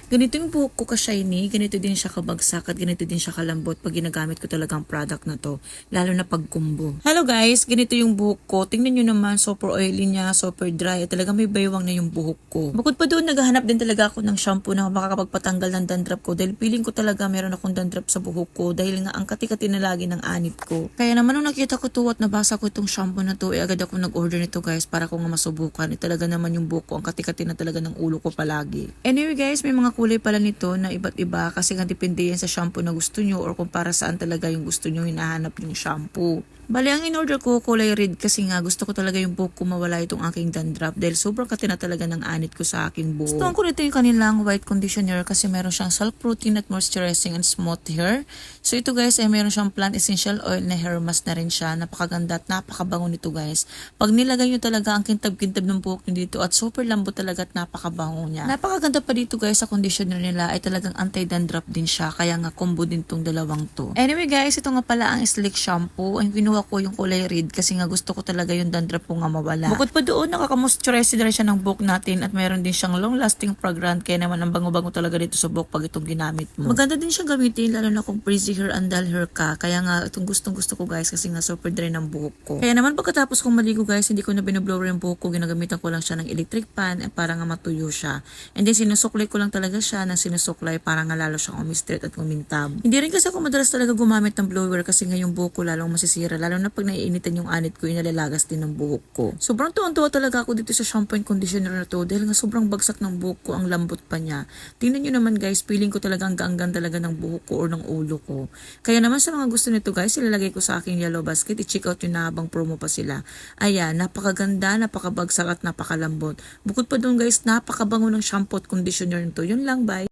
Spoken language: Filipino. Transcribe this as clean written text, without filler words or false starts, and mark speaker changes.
Speaker 1: Ganito yung buhok ko ka-shiny, ganito din siya kabagsak at ganito din siya kalambot pag ginagamit ko talagang product na to, lalo na pag kumbo. Hello guys, ganito yung buhok ko. Tingnan nyo naman, super oily niya, super dry at talagang may baywang na yung buhok ko. Bukod pa doon, naghahanap din talaga ako ng shampoo na makakapagpatanggal ng dandruff ko dahil feeling ko talaga meron akong dandruff sa buhok ko dahil nga ang kati-kati na lagi ng anit ko. Kaya naman nung nakita ko to at nabasa ko itong shampoo na to, agad ako nag-order nito guys para ko nga masubukan. Talaga naman yung buhok ko, ang kati-kati na talaga ng ulo ko palagi. Anyway guys, may mga kulay pala nito na iba't iba kasi nga depende yan sa shampoo na gusto nyo or kung para saan talaga yung gusto nyo hinahanap yung shampoo. Bali, ang in-order ko kulay red kasi nga gusto ko talaga yung buhok ko mawala itong aking dandruff dahil sobrang kati na talaga ng anit ko sa aking buhok. Gusto ko nito yung kanilang white conditioner kasi meron siyang silk protein at moisturizing and smooth hair. So ito guys ay meron siyang plant essential oil na hair mask na rin siya. Napakaganda at napakabango nito guys. Pag nilagay nyo talaga ang kintab-kintab ng buhok nyo dito at super lambot talaga at napakabango niya. Napakaganda pa dito guys sa conditioner nila ay talagang anti-dandruff din siya kaya nga combo din tong dalawang to. Anyway guys, ito nga pala ang Slick shampoo. Ang kinuha ko yung kulay red kasi nga gusto ko talaga yung dandruff ko nga mawala. Bukod pa doon, nakaka-moisturize din siya ng buhok natin at meron din siyang long-lasting fragrance kaya naman ang bango-bango talaga dito sa buhok pag itong ginamit mo. Maganda din siyang gamitin lalo na kung frizzy hair and dull hair ka. Kaya nga itong gustong-gusto ko guys kasi nga super dry ng buhok ko. Kaya naman pagkatapos kong maligo guys, hindi ko na binoblower yung buhok ko. Ginagamitan ko lang siya ng electric fan para nga matuyo siya. And then sinusuklay ko lang talaga siya ng sinusuklay para nga lalo siyang umistraight at kumintab. Hindi rin kasi ako madalas talaga gumamit ng blower kasi nga yung buhok ko lalong masisira. Lalo na pag naiinitan yung anit ko, inalalagas din ng buhok ko. Sobrang tuwan-tuwa talaga ako dito sa shampoo and conditioner na to dahil nga sobrang bagsak ng buhok ko, ang lambot pa niya. Tingnan nyo naman guys, feeling ko talaga ang ganggang talaga ng buhok ko or ng ulo ko. Kaya naman sa mga gusto nito guys, ilalagay ko sa aking yellow basket, i-check out yun na habang promo pa sila. Ayan, napakaganda, napakabagsak at napakalambot. Bukod pa doon guys, napakabango ng shampoo at conditioner nito. Yun lang, bye!